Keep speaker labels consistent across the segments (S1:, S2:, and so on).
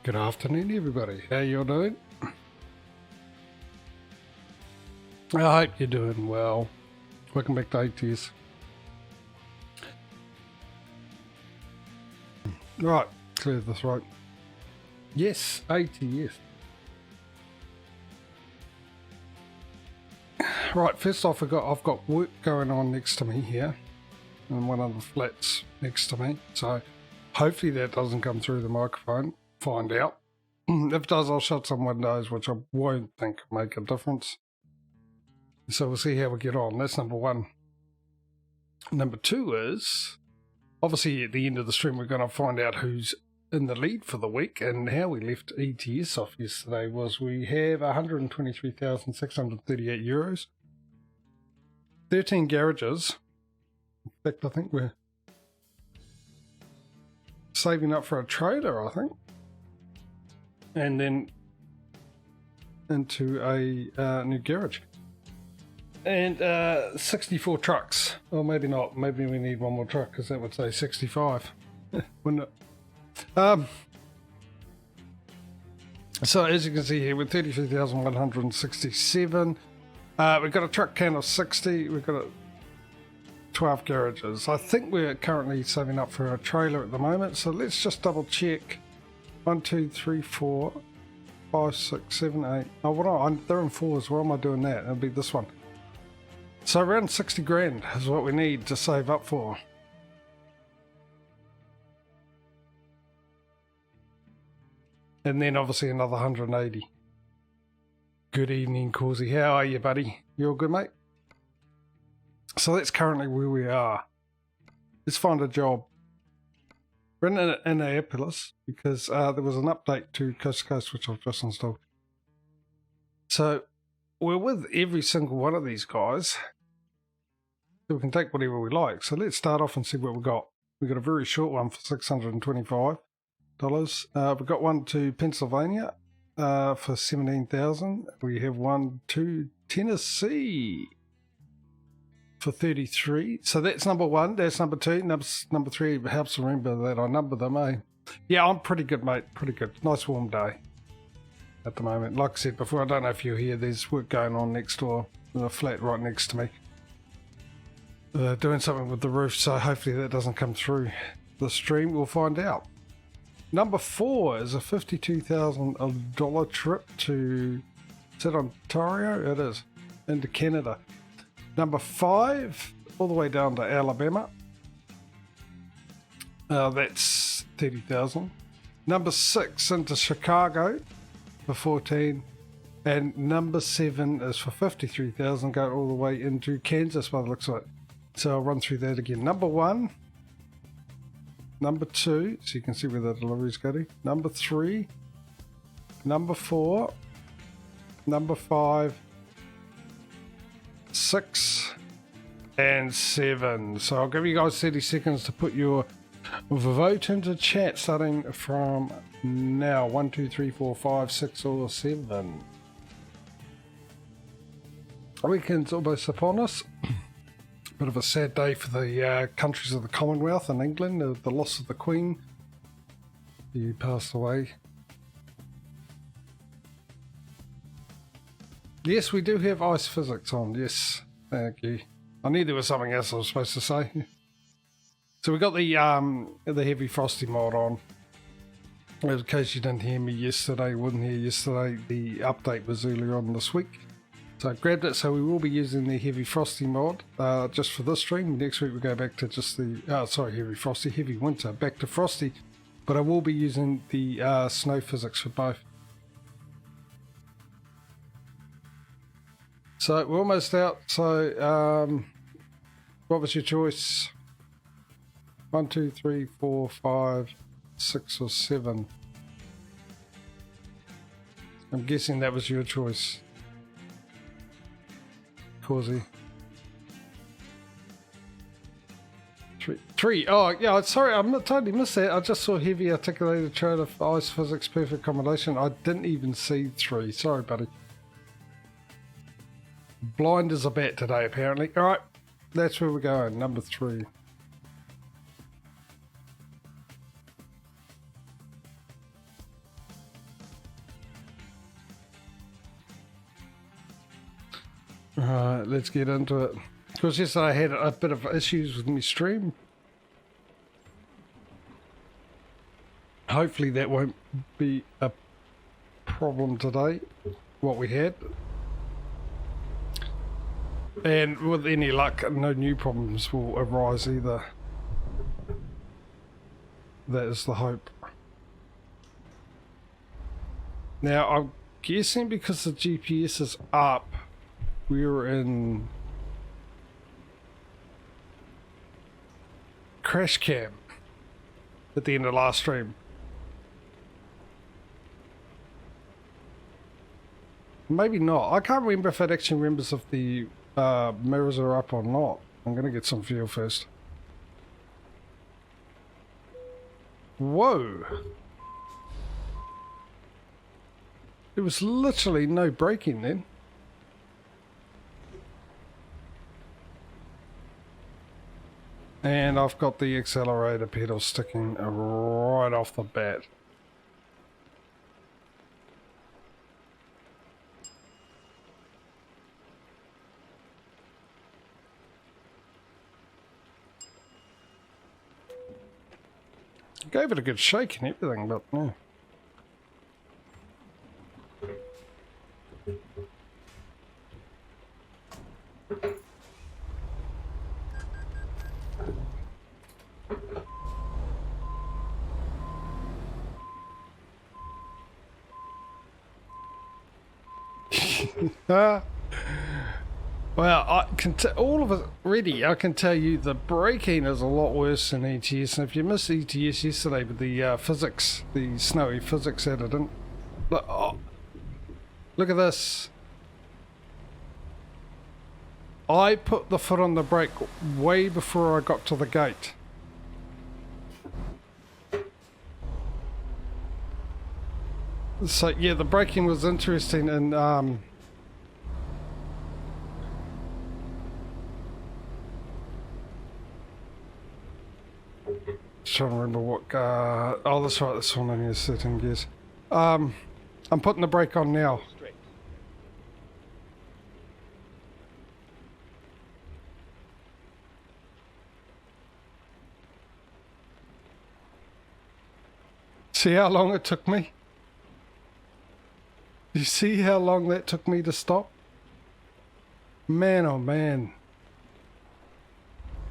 S1: Good afternoon, everybody. How you all doing? I hope you're doing well. Welcome back to ATS. Right, clear the throat. Yes, ATS. Right, first off, I've got work going on next to me here, in one of the flats next to me. So hopefully that doesn't come through the microphone. Find out. If it does, I'll shut some windows, which I won't think make a difference. So we'll see how we get on. That's number one. Number two is, obviously at the end of the stream, we're going to find out who's in the lead for the week. And how we left ATS off yesterday was we have 123,638 euros, 13 garages. In fact, I think we're saving up for a trailer, I think. And then into a new garage. And 64 trucks. Or maybe not. Maybe we need one more truck, because that would say 65. Wouldn't it? So as you can see here, we're 33,167. We've got a truck count of 60. We've got 12 garages. I think we're currently saving up for a trailer at the moment. So let's just double check. 1, 2, 3, 4, 5, 6, 7, 8. Oh, what they're in fours. Why am I doing that? It'll be this one. So around 60 grand is what we need to save up for. And then obviously another 180. Good evening, Causey. How are you, buddy? You all good, mate? So that's currently where we are. Let's find a job. We're in Annapolis because there was an update to Coast to Coast, which I've just installed. So we're with every single one of these guys. So we can take whatever we like. So let's start off and see what we got. We got a very short one for $625. We've got one to Pennsylvania for $17,000. We have one to Tennessee for 33. So that's number one. That's number two. Number three helps remember that I number them, eh? Yeah, I'm pretty good, mate. Pretty good. Nice warm day at the moment. Like I said before, I don't know if you're here. There's work going on next door in a flat right next to me. Doing something with the roof, so hopefully that doesn't come through the stream. We'll find out. Number four is a $52,000 trip to, is that Ontario? It is, into Canada. Number five, all the way down to Alabama. That's 30,000. Number six into Chicago for 14, and number seven is for 53,000. Go all the way into Kansas by the looks of it. So I'll run through that again. Number one, number two, so you can see where the deliveries go to. Number three, number four, number five, 6, and 7. So I'll give you guys 30 seconds to put your vote into chat starting from now. 1, 2, 3, 4, 5, 6, or 7. Weekend's almost upon us. Bit of a sad day for the countries of the Commonwealth and England, the loss of the Queen. He passed away. Yes, we do have ice physics on. Yes, thank you. I knew there was something else I was supposed to say. So we got the heavy frosty mod on. In case you didn't hear me yesterday, wouldn't hear yesterday, the update was earlier on this week. So I grabbed it, so we will be using the heavy frosty mod just for this stream. Next week we go back to just the, heavy winter, back to frosty. But I will be using the snow physics for both. So we're almost out. So what was your choice? 1, 2, 3, 4, 5, 6, or 7. I'm guessing that was your choice, Causey. 3. Oh, yeah, sorry, I totally missed that. I just saw heavy articulated trailer for ice physics perfect accommodation. I didn't even see 3. Sorry, buddy. Blind as a bat today, apparently. All right, that's where we're going. Number 3. Alright, let's get into it. Because yesterday I had a bit of issues with my stream. Hopefully that won't be a problem today, what we had. And with any luck, no new problems will arise either. That is the hope. Now, I'm guessing because the GPS is up, we're in crash cam at the end of last stream. Maybe not. I can't remember if it actually remembers if the mirrors are up or not. I'm going to get some fuel first. Whoa! There was literally no braking then. And I've got the accelerator pedal sticking right off the bat. Gave it a good shake and everything, but yeah. Well, I can all of it already. I can tell you the braking is a lot worse than ATS. And if you missed ATS yesterday with the physics, the snowy physics added, look, oh, look at this. I put the foot on the brake way before I got to the gate. So yeah, the braking was interesting, and trying to remember what oh, that's right, this one only has 13 gears. I'm putting the brake on now. See how long it took me? You see how long that took me to stop? Man, oh man.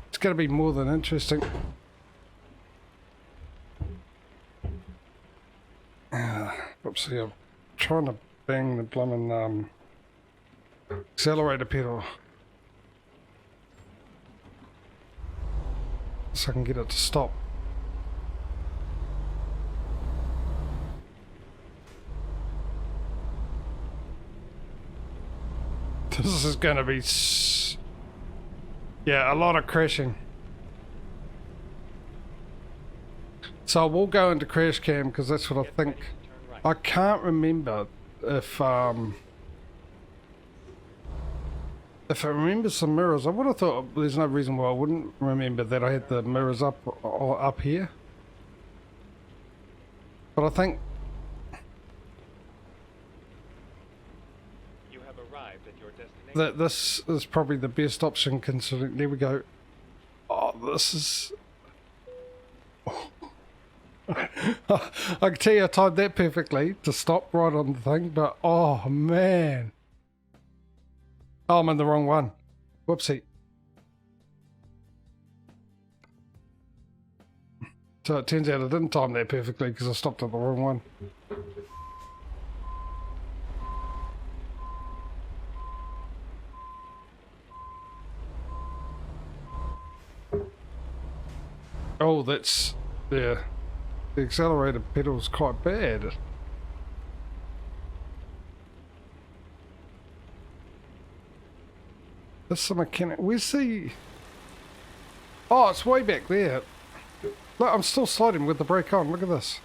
S1: It's going to be more than interesting. Oopsie, I'm trying to bang the blooming accelerator pedal so I can get it to stop. This is going to be, yeah, a lot of crashing. So we'll go into crash cam because that's what I think. I can't remember if it remembers some mirrors. I would have thought there's no reason why I wouldn't remember that I had the mirrors up here. But I think
S2: you have arrived at your destination.
S1: That this is probably the best option considering. There we go. Oh, this is. I can tell you I timed that perfectly to stop right on the thing, but oh man. Oh, I'm in the wrong one. Whoopsie. So it turns out I didn't time that perfectly because I stopped at the wrong one. Oh, that's, yeah. The accelerator pedal is quite bad. This is the mechanic. Where's the... Oh, it's way back there. Look, I'm still sliding with the brake on. Look at this.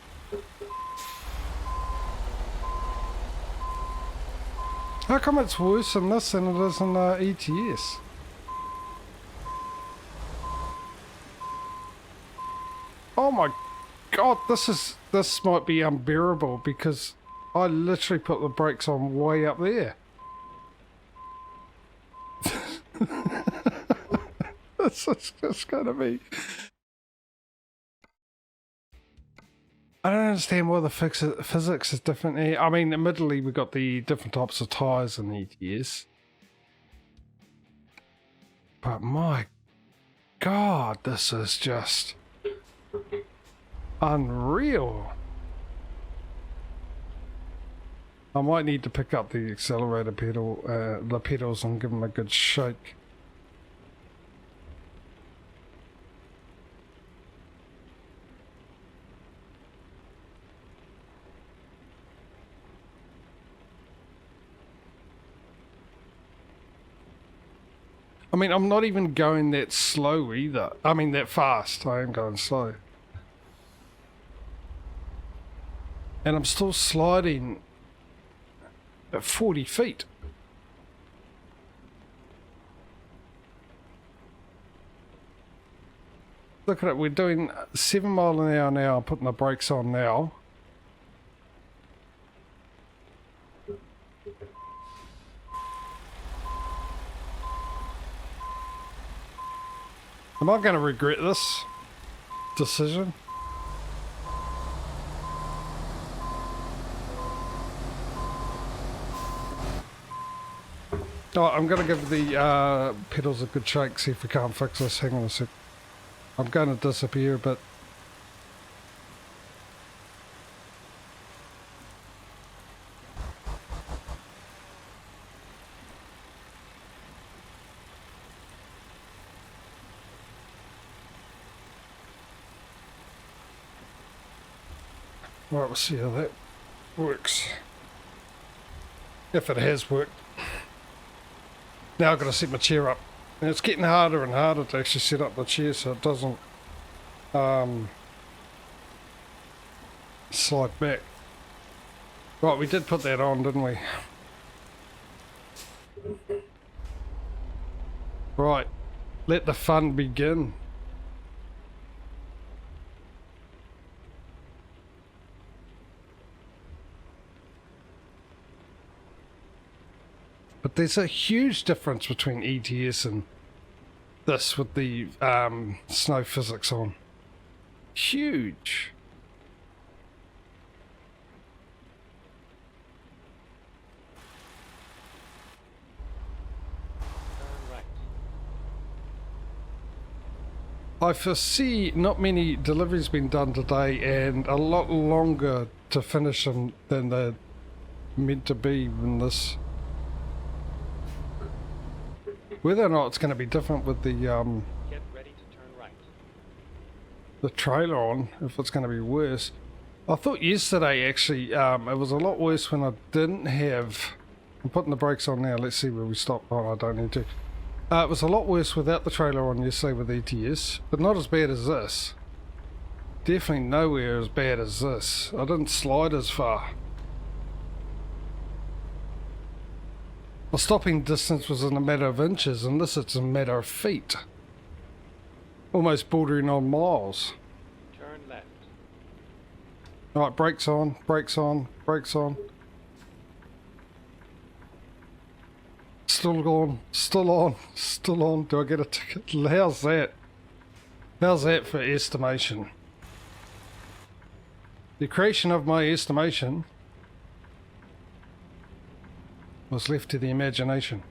S1: How come it's worse in this than it is in ETS? Oh my god, this might be unbearable because I literally put the brakes on way up there. This is just going to be... I don't understand why the physics is different here. I mean, admittedly, we've got the different types of tyres in ATS. But my God, this is just unreal. I might need to pick up the accelerator pedal, the pedals, and give them a good shake. I mean, I'm not even going that slow either. I mean, that fast. I am going slow. And I'm still sliding at 40 feet. Look at it, we're doing 7 miles an hour now. I'm putting the brakes on now. Am I going to regret this decision? Oh, I'm going to give the pedals a good shake, see if we can't fix this. Hang on a sec. I'm going to disappear a bit. Right, we'll see how that works. If it has worked. Now I've got to set my chair up. And it's getting harder and harder to actually set up the chair so it doesn't slide back. Right, we did put that on, didn't we? Right, let the fun begin. But there's a huge difference between ETS and this with the snow physics on. Huge.
S2: Turn right.
S1: I foresee not many deliveries being done today and a lot longer to finish them than they're meant to be in this. Whether or not it's going to be different with the
S2: Get ready to turn right.
S1: the trailer on, if it's going to be worse. I thought yesterday actually it was a lot worse when I didn't have... I'm putting the brakes on now, let's see where we stop. Oh, I don't need to. It was a lot worse without the trailer on yesterday with ETS, but not as bad as this. Definitely nowhere as bad as this. I didn't slide as far. The stopping distance was in a matter of inches, and this it's a matter of feet. Almost bordering on miles.
S2: Turn left.
S1: Alright, brakes on, brakes on, brakes on. Still on, still on, still on. Do I get a ticket? How's that? How's that for estimation? The creation of my estimation was left to the imagination.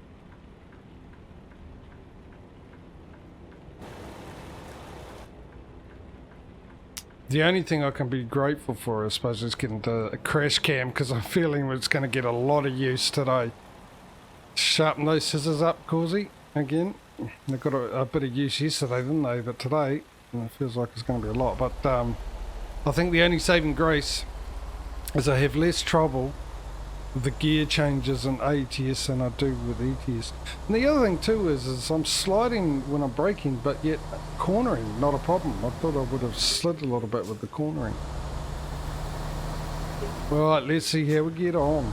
S1: The only thing I can be grateful for, I suppose, is getting the crash cam, because I'm feeling it's going to get a lot of use today. Sharpen those scissors up, Causey, again. They got a bit of use yesterday, didn't they? But today, it feels like it's going to be a lot. But I think the only saving grace is I have less trouble with the gear changes in ATS than I do with ETS. And the other thing too is I'm sliding when I'm braking, but yet cornering, not a problem. I thought I would have slid a little bit with the cornering. Right, let's see how we get on.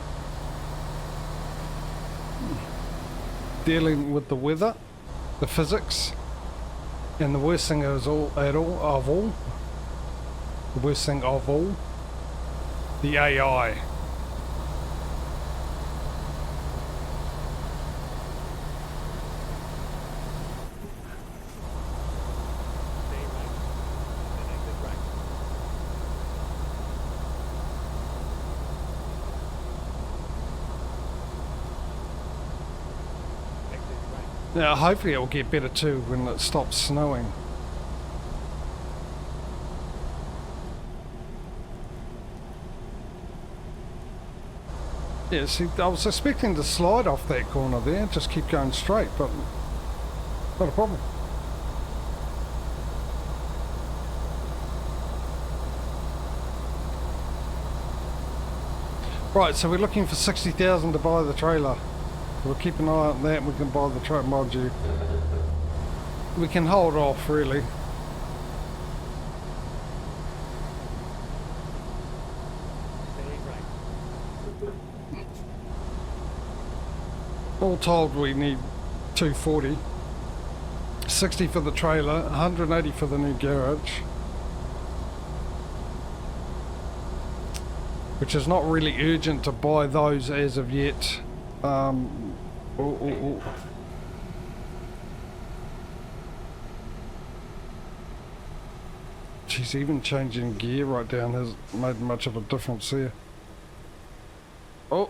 S1: Dealing with the weather, the physics, and the worst thing is the worst thing of all, the AI. Now, hopefully it will get better too when it stops snowing. Yeah, see, I was expecting to slide off that corner there, just keep going straight, but not a problem. Right, so we're looking for 60,000 to buy the trailer. We'll keep an eye on that and we can buy the truck, mind you. We can hold off, really.
S2: Stay right.
S1: All told, we need 240. 60 for the trailer, 180 for the new garage. Which is not really urgent to buy those as of yet. Geez, even changing gear right down has made much of a difference here. Oh.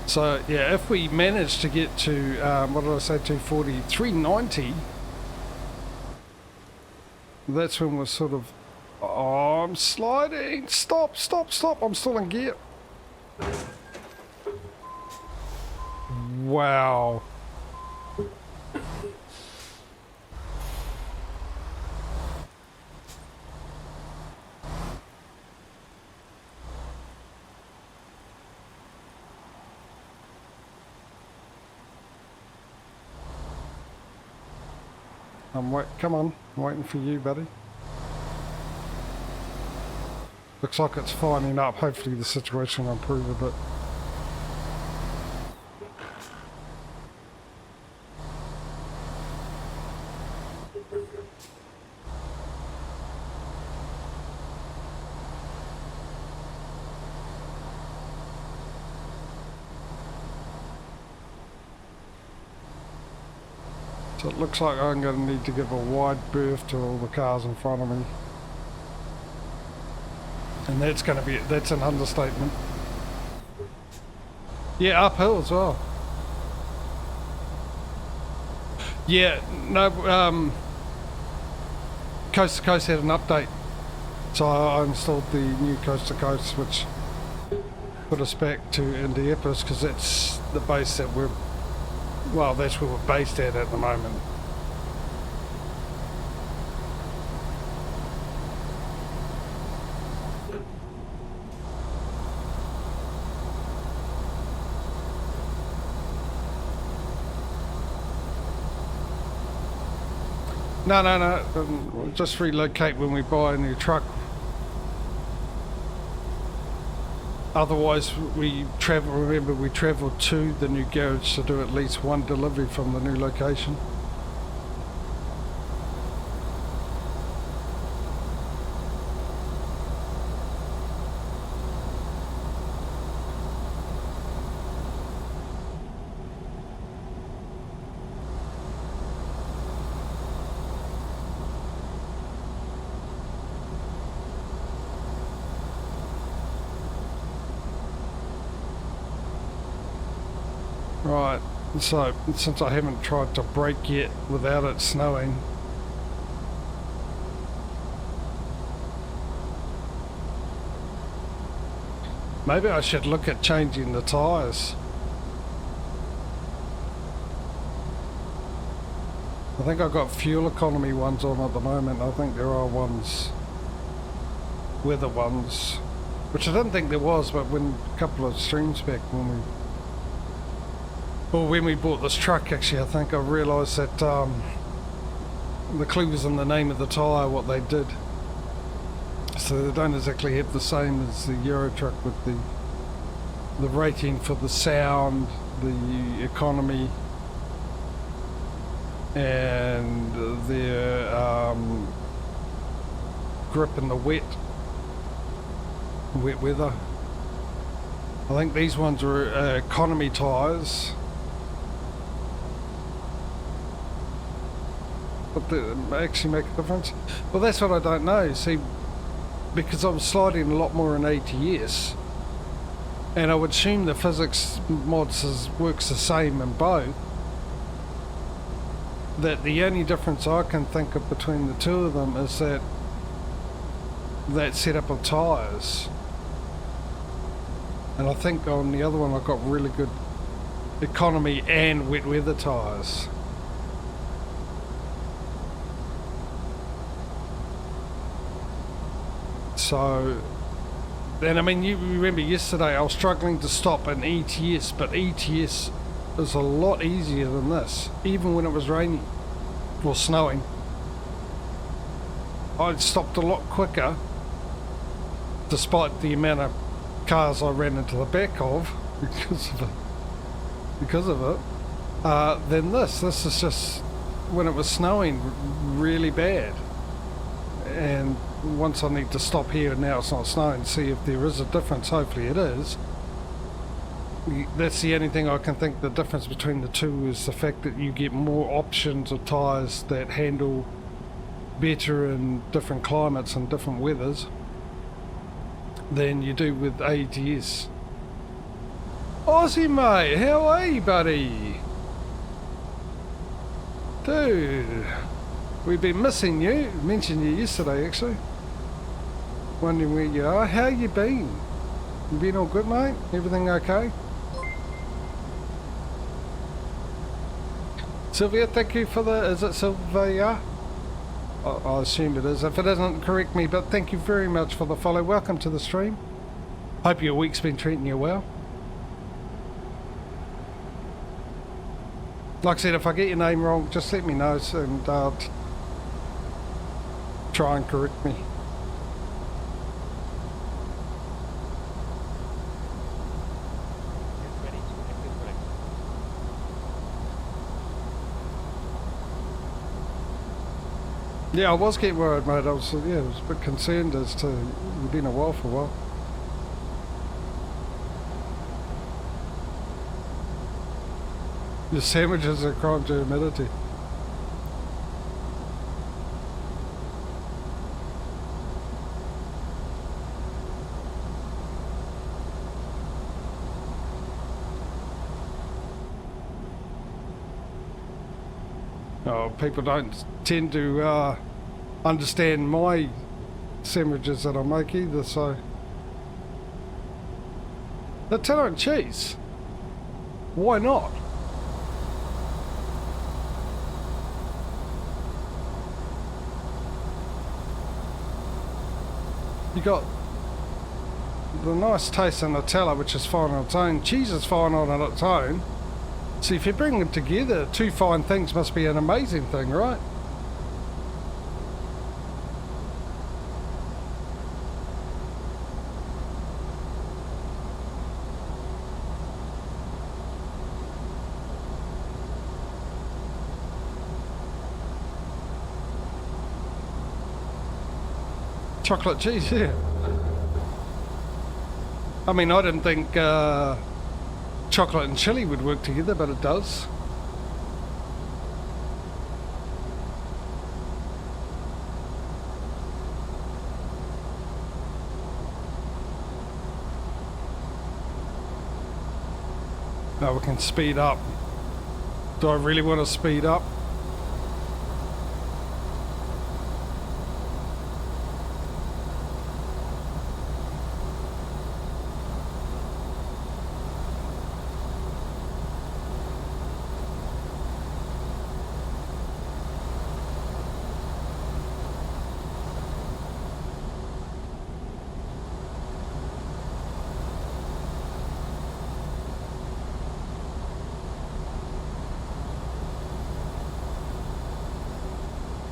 S1: So yeah, if we manage to get to, what did I say, 240, 390, that's when we're sort of, oh, I'm sliding, stop, I'm still in gear. Wow. Come on, I'm waiting for you, buddy. Looks like it's fining up. Hopefully the situation will improve a bit. So it looks like I'm going to need to give a wide berth to all the cars in front of me. And that's going to be, that's an understatement. Yeah, uphill as well. Yeah, no, Coast to Coast had an update. So I installed the new Coast to Coast, which put us back to Indianapolis, because that's the base that we're, well, that's where we're based at the moment. No. Just relocate when we buy a new truck. Otherwise, we travel. Remember, we travel to the new garage to do at least one delivery from the new location. Right, so since I haven't tried to brake yet without it snowing, maybe I should look at changing the tyres. I think I've got fuel economy ones on at the moment. I think there are ones, weather ones, which I didn't think there was, but when a couple of streams back when we bought this truck, actually, I think I realised that the clue was in the name of the tyre, what they did. So they don't exactly have the same as the Euro truck with the rating for the sound, the economy, and their grip in the wet weather. I think these ones are economy tyres. but actually make a difference? Well, that's what I don't know. See, because I was sliding a lot more in ATS, and I would assume the physics mods works the same in both, that the only difference I can think of between the two of them is that setup of tyres. And I think on the other one I got really good economy and wet weather tyres. So, and I mean, you remember yesterday I was struggling to stop an ETS, but ETS is a lot easier than this, even when it was raining or snowing. I stopped a lot quicker, despite the amount of cars I ran into the back of because of it, than this. This is just when it was snowing really bad, and once I need to stop here and now it's not snowing, see if there is a difference. Hopefully it is. That's the only thing I can think the difference between the two is the fact that you get more options of tyres that handle better in different climates and different weathers than you do with ATS. Aussie mate, how are you, buddy? Dude, we've been missing you. Mentioned you yesterday, actually. Wondering where you are. How you been? You been all good, mate? Everything okay? Sylvia, thank you for the... Is it Sylvia? I assume it is. If it isn't, correct me, but thank you very much for the follow. Welcome to the stream. Hope your week's been treating you well. Like I said, if I get your name wrong, just let me know and try and correct me. Yeah, I was getting worried, mate. I was a bit concerned as to you've been away for a while. Your sandwiches are crime to humidity. Oh, people don't tend to understand my sandwiches that I make either, so... Nutella and cheese? Why not? You got the nice taste of Nutella, which is fine on its own. Cheese is fine on its own. So if you bring them together, two fine things must be an amazing thing, right? Chocolate cheese, yeah. I mean, I didn't think chocolate and chili would work together, but it does. Now we can speed up. Do I really want to speed up?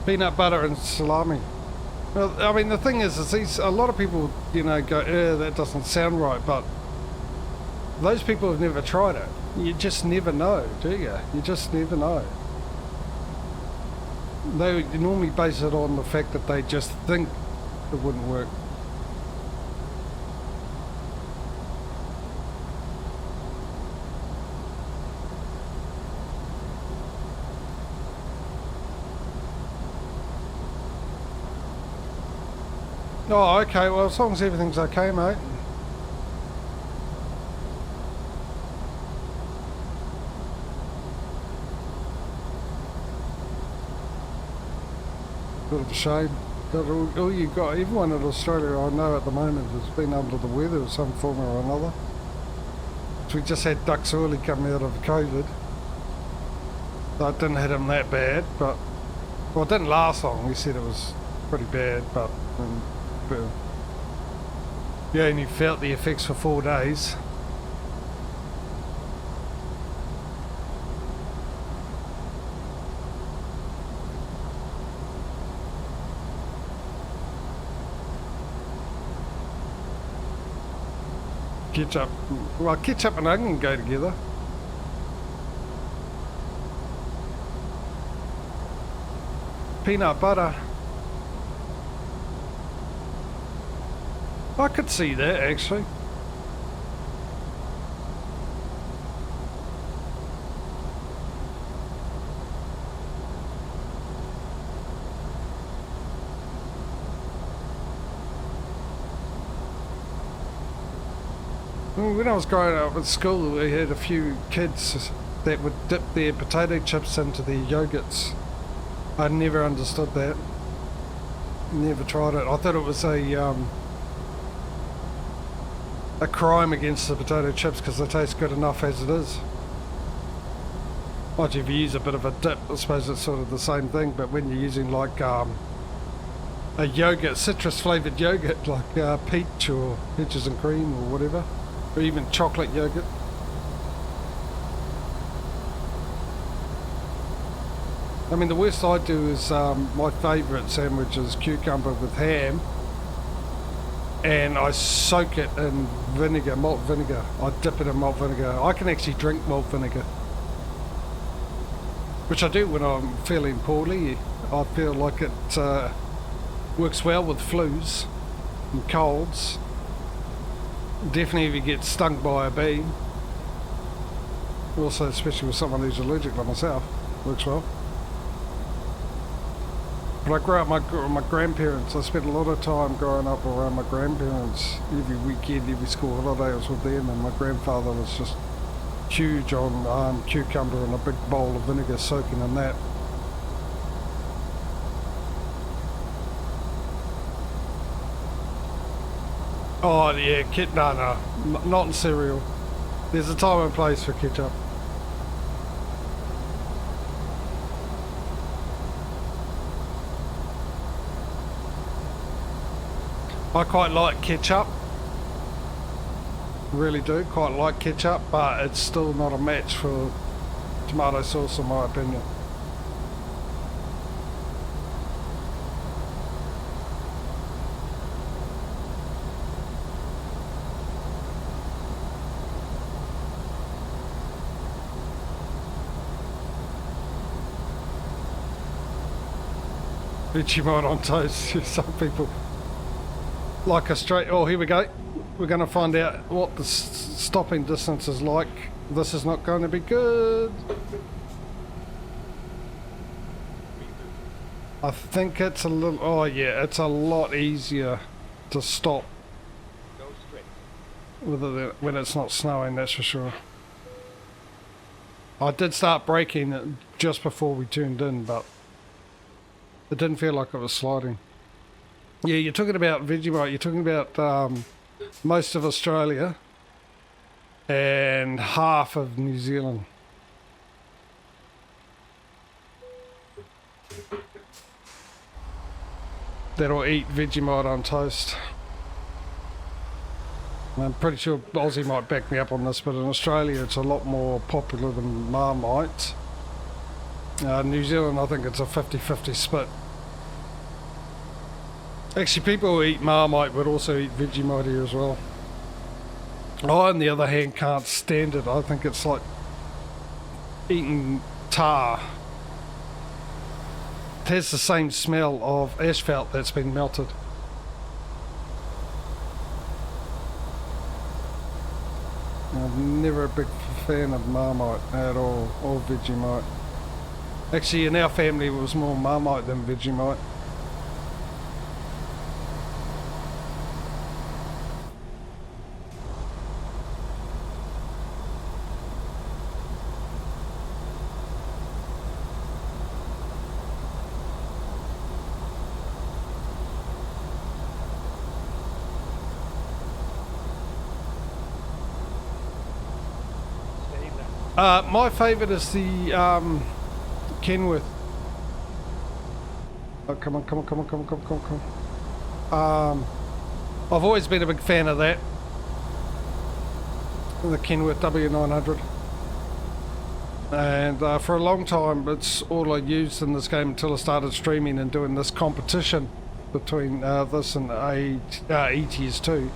S1: Peanut butter and salami. Well, I mean, the thing is a lot of people, you know, go, that doesn't sound right, but those people have never tried it. You just never know, do you? You just never know. They normally base it on the fact that they just think it wouldn't work. Oh, okay, well, as long as everything's okay, mate. Bit of a shame. That all you got, everyone in Australia I know at the moment has been under the weather of some form or another. So we just had Ducks Early come out of COVID. So it didn't hit him that bad, but well, it didn't last long. We said it was pretty bad, but you only felt the effects for 4 days. Ketchup, well, ketchup and onion go together. Peanut butter. I could see that actually. When I was growing up at school, we had a few kids that would dip their potato chips into their yogurts. I never understood that. Never tried it. I thought it was a crime against the potato chips because they taste good enough as it is. Once if you use a bit of a dip, I suppose it's sort of the same thing, but when you're using like a yogurt, citrus flavoured yogurt like peach or peaches and cream or whatever, or even chocolate yogurt. I mean, the worst I do is my favourite sandwich is cucumber with ham, and I soak it in vinegar, malt vinegar. I dip it in malt vinegar. I can actually drink malt vinegar, which I do when I'm feeling poorly. I feel like it works well with flus and colds. Definitely if you get stung by a bee. Also, especially with someone who's allergic like myself, works well. But I grew up with my grandparents. I spent a lot of time growing up around my grandparents. Every weekend, every school holiday I was with them, and my grandfather was just huge on cucumber and a big bowl of vinegar, soaking in that. Oh yeah, no, not in cereal. There's a time and place for ketchup. I quite like ketchup, really do quite like ketchup, but it's still not a match for tomato sauce in my opinion. Vegemite on toast. Some people like a straight. Oh, here we go. We're going to find out what the stopping distance is like. This is not going to be good. I think it's a little. Oh yeah, it's a lot easier to stop with it when it's not snowing. That's for sure. I did start braking just before we turned in, but it didn't feel like it was sliding. Yeah, you're talking about Vegemite, you're talking about most of Australia and half of New Zealand. That'll eat Vegemite on toast. I'm pretty sure Aussie might back me up on this, but in Australia it's a lot more popular than Marmite. New Zealand, I think it's a 50-50 split. Actually, people who eat Marmite would also eat Vegemite here as well. I, on the other hand, can't stand it. I think it's like eating tar. It has the same smell of asphalt that's been melted. I'm never a big fan of Marmite at all, or Vegemite. Actually, in our family it was more Marmite than Vegemite. My favourite is the Kenworth. Oh, come on, come on, come on, come on, come on, come on, come on. I've always been a big fan of that. The Kenworth W900. And for a long time, it's all I used in this game until I started streaming and doing this competition between this and ATS 2.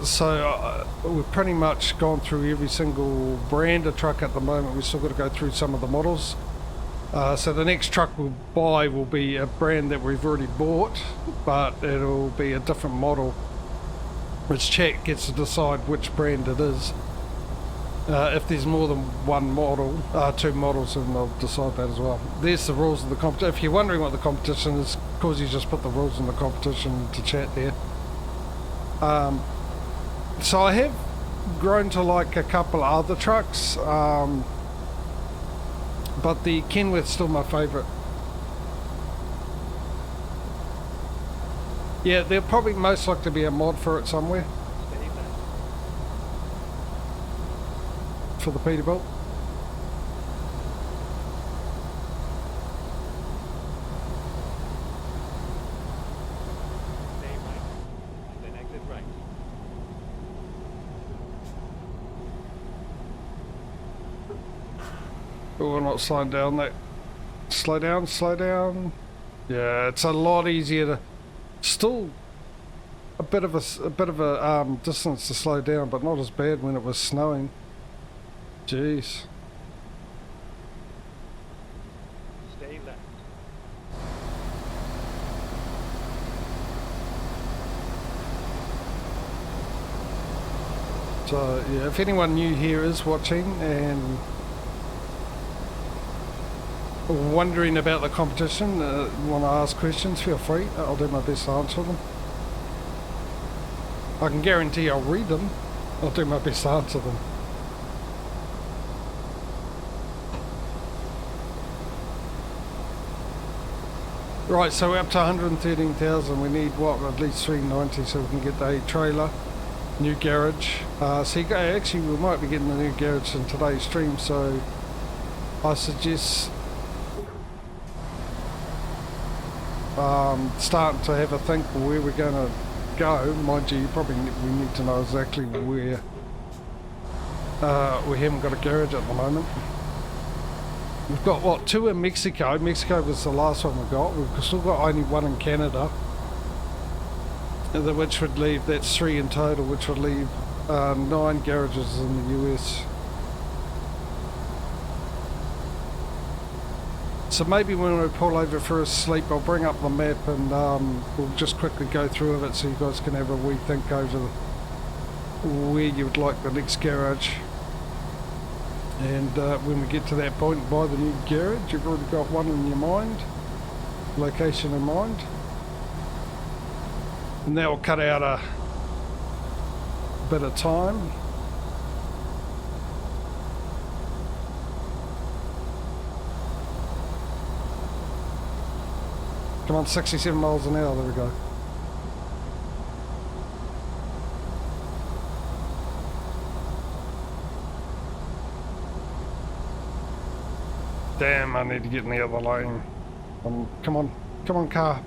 S1: So we've pretty much gone through every single brand of truck at the moment. We've still got to go through some of the models. So the next truck we'll buy will be a brand that we've already bought, but it'll be a different model, which chat gets to decide which brand it is. If there's more than one model, two models, then they'll decide that as well. There's the rules of the competition. If you're wondering what the competition is, of course you just put the rules in the competition to chat there. So I have grown to like a couple other trucks, but the Kenworth's still my favourite. Yeah, there'll probably most likely be a mod for it somewhere. For the Peterbilt.
S2: Stay right. Then exit right.
S1: Oh, we're not slowing down that. Slow down, slow down. Yeah, it's a lot easier to. Still a bit of a distance to slow down, but not as bad when it was snowing. Jeez.
S2: Stay left.
S1: So yeah, if anyone new here is watching and wondering about the competition, want to ask questions, feel free. I'll do my best to answer them. I can guarantee I'll read them. I'll do my best to answer them. Right, so we're up to 113,000. We need what, at least 390 so we can get a trailer, new garage. So you go, actually we might be getting the new garage in today's stream, so I suggest starting to have a think where we're going to go. Mind you, we need to know exactly where. We haven't got a garage at the moment. We've got, what, 2 in Mexico. Mexico was the last one we got. We've still got only 1 in Canada. Which would leave, that's 3 in total, which would leave 9 garages in the US. So maybe when we pull over for a sleep, I'll bring up the map and we'll just quickly go through it so you guys can have a wee think over where you would like the next garage. And when we get to that point, buy the new garage. You've already got one in your mind, location in mind, and that will cut out a bit of time. Come on, 67 miles an hour, there we go. Damn, I need to get in the other lane. Come on car,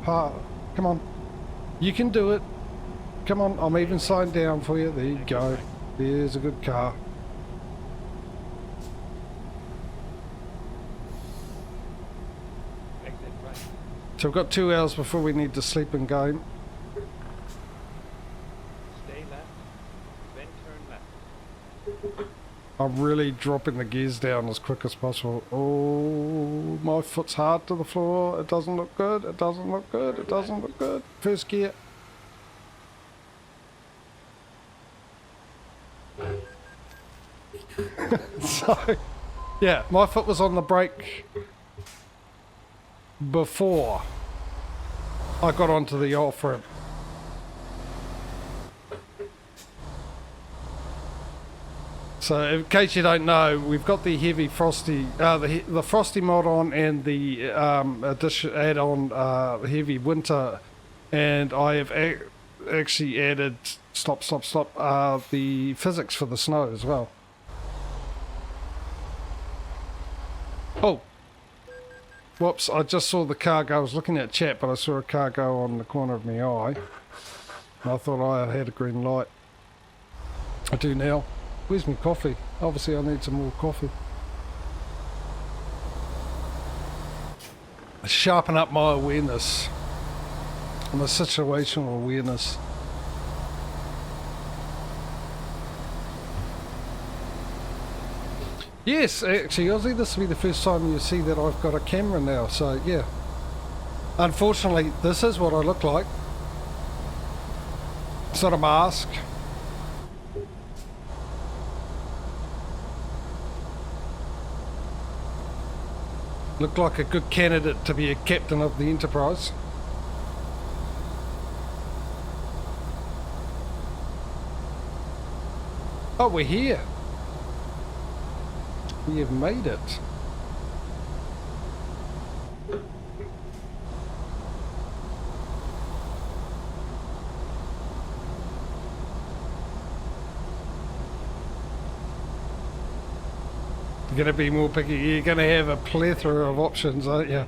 S1: come on. You can do it. Come on, I'm even signed down for you. There you go. There's a good car.
S2: Exit right.
S1: So we've got 2 hours before we need to sleep in game.
S2: Stay left. Then turn left.
S1: I'm really dropping the gears down as quick as possible. Oh, my foot's hard to the floor. It doesn't look good. It doesn't look good. It doesn't look good. First gear. So, yeah, my foot was on the brake before I got onto the off-ramp. So in case you don't know, we've got the heavy frosty, the frosty mod on, and the addition add-on heavy winter, and I have actually added the physics for the snow as well. Oh! Whoops, I just saw the car go. I was looking at chat, but I saw a car go on the corner of my eye. And I thought I had a green light. I do now. Where's my coffee? Obviously I need some more coffee. Sharpen up my awareness. My situational awareness. Yes, actually, Ozzy, this will be the first time you see that I've got a camera now, so yeah. Unfortunately, this is what I look like. It's not a mask. Look like a good candidate to be a captain of the Enterprise. Oh, we're here. We have made it. You're going to be more picky. You're going to have a plethora of options, aren't you?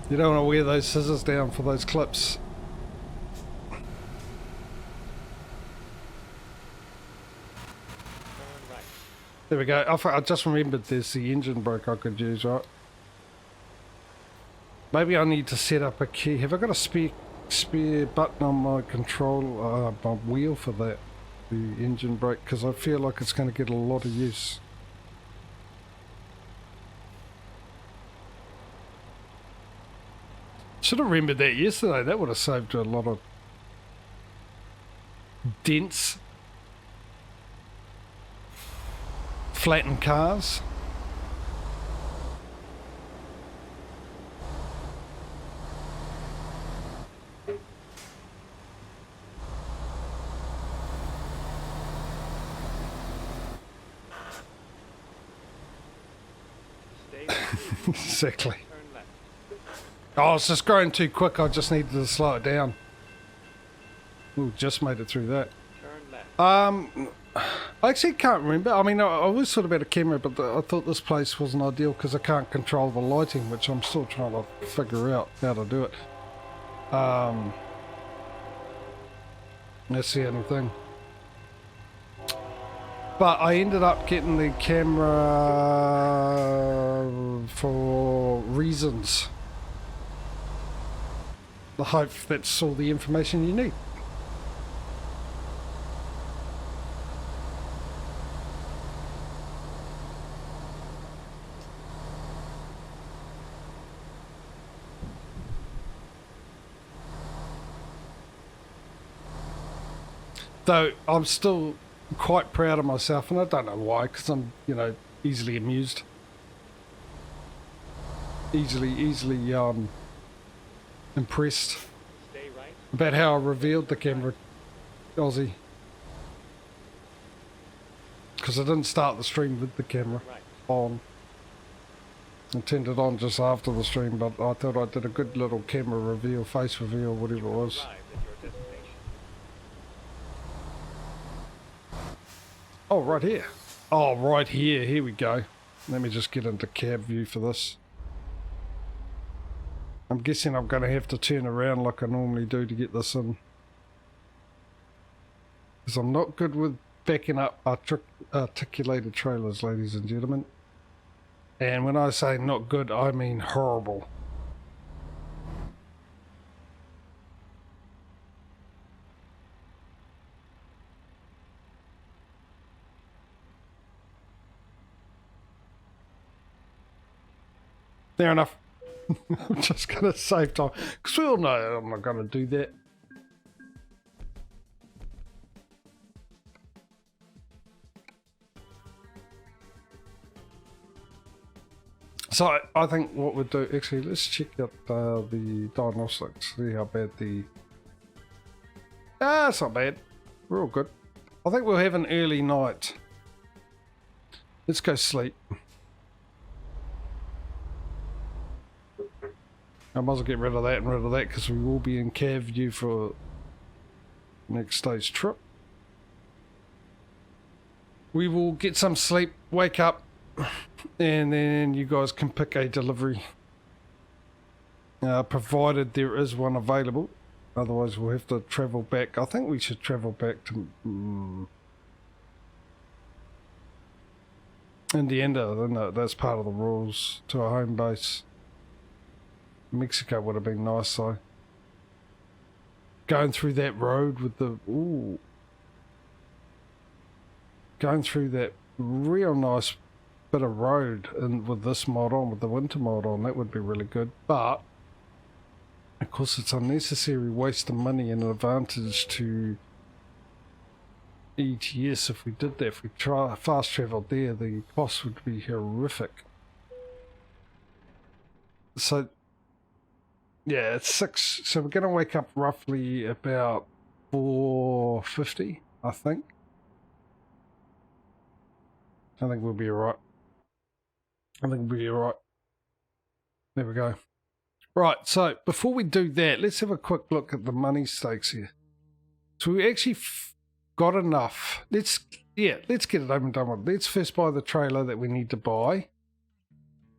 S1: You don't want to wear those scissors down for those clips. There we go. I just remembered there's the engine brake I could use, right? Maybe I need to set up a key. Have I got a spare button on my control, my wheel for that? The engine brake, because I feel like it's going to get a lot of use. Should have remembered that yesterday. That would have saved a lot of dents. Flattened cars. Exactly. Oh, it's just going too quick. I just needed to slow it down. Ooh, just made it through that. I actually can't remember. I mean, I was sort of at a camera, but I thought this place wasn't ideal because I can't control the lighting, which I'm still trying to figure out how to do it. That's the only thing. But I ended up getting the camera for reasons. I hope that's all the information you need. Though I'm still quite proud of myself, and I don't know why, because I'm, you know, easily amused. Easily impressed about how I revealed the camera, Aussie. Because I didn't start the stream with the camera on. I turned it on just after the stream, but I thought I did a good little camera reveal, face reveal, whatever it was. Oh, right here. Oh, right here. Here we go. Let me just get into cab view for this. I'm guessing I'm going to have to turn around like I normally do to get this in. Because I'm not good with backing up articulated trailers, ladies and gentlemen. And when I say not good, I mean horrible. Fair enough. I'm just going to save time. Because we all know I'm not going to do that. So I think what we'll do, actually, let's check out the diagnostics, see how bad the... it's not bad. We're all good. I think we'll have an early night. Let's go sleep. I might as well get rid of that and rid of that because we will be in cav view for next day's trip. We will get some sleep, wake up, and then you guys can pick a delivery, provided there is one available. Otherwise we'll have to travel back. I think we should travel back to Indiana, then that's part of the rules, to our home base. Mexico would have been nice though. Going through that road with the going through that real nice bit of road and with this mod on, with the winter mod on, that would be really good. But of course it's unnecessary waste of money and an advantage to ATS if we did that. If we fast travelled there, the cost would be horrific. So yeah, it's 6, so we're going to wake up roughly about 4:50, I think. I think we'll be alright. I think we'll be alright. There we go. Right, so before we do that, let's have a quick look at the money stakes here. So we actually got enough. Let's get it over and done with. Let's first buy the trailer that we need to buy.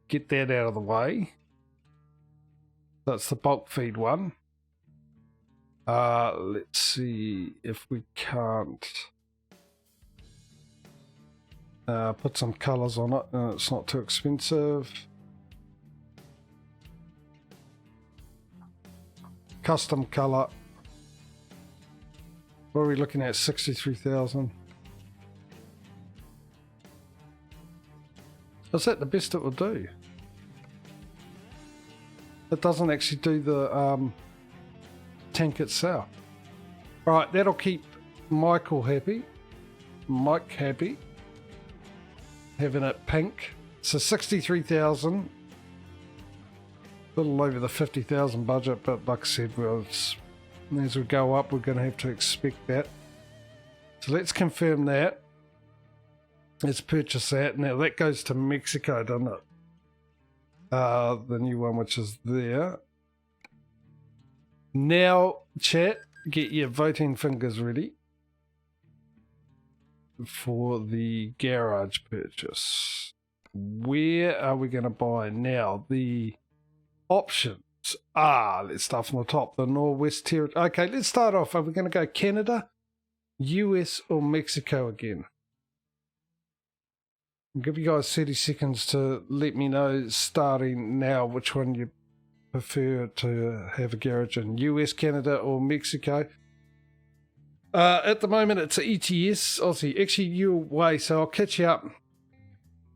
S1: Get that out of the way. That's the bulk feed one. Let's see if we can't put some colours on it and it's not too expensive. Custom colour. What are we looking at? 63,000. Is that the best it will do? It doesn't actually do the tank itself. Right, that'll keep Michael happy. Mike happy. Having it pink. So 63,000. A little over the 50,000 budget, but like I said, as we go up, we're going to have to expect that. So let's confirm that. Let's purchase that. Now that goes to Mexico, doesn't it? The new one, which is there. Now, chat, get your voting fingers ready for the garage purchase. Where are we going to buy now? The options are, let's start from the top, the Northwest Territory. Okay, let's start off. Are we going to go Canada, US, or Mexico again? I'll give you guys 30 seconds to let me know, starting now, which one you prefer to have a garage in, US, Canada, or Mexico. At the moment, it's ETS, Aussie. Actually, you're away, so I'll catch you up.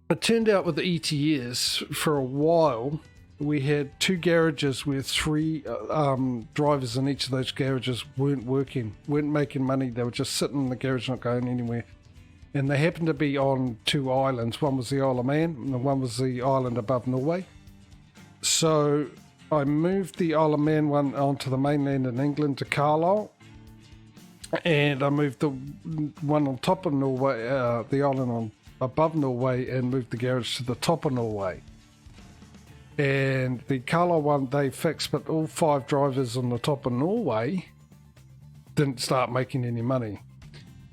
S1: It turned out with the ETS, for a while, we had 2 garages where 3 drivers in each of those garages weren't making money. They were just sitting in the garage, not going anywhere. And they happened to be on 2 islands. One was the Isle of Man, and one was the island above Norway. So I moved the Isle of Man one onto the mainland in England to Carlisle. And I moved the one on top of Norway, the island above Norway, and moved the garage to the top of Norway. And the Carlisle one they fixed, but all 5 drivers on the top of Norway didn't start making any money.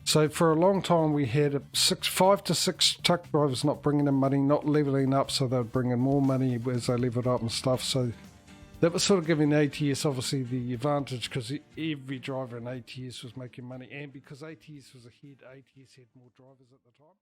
S1: So for a long time we had 5 to 6 truck drivers not bringing in money, not leveling up, so they were bringing more money as they leveled up and stuff. So that was sort of giving ATS obviously the advantage, because every driver in ATS was making money, and because ATS was ahead, ATS had more drivers at the time.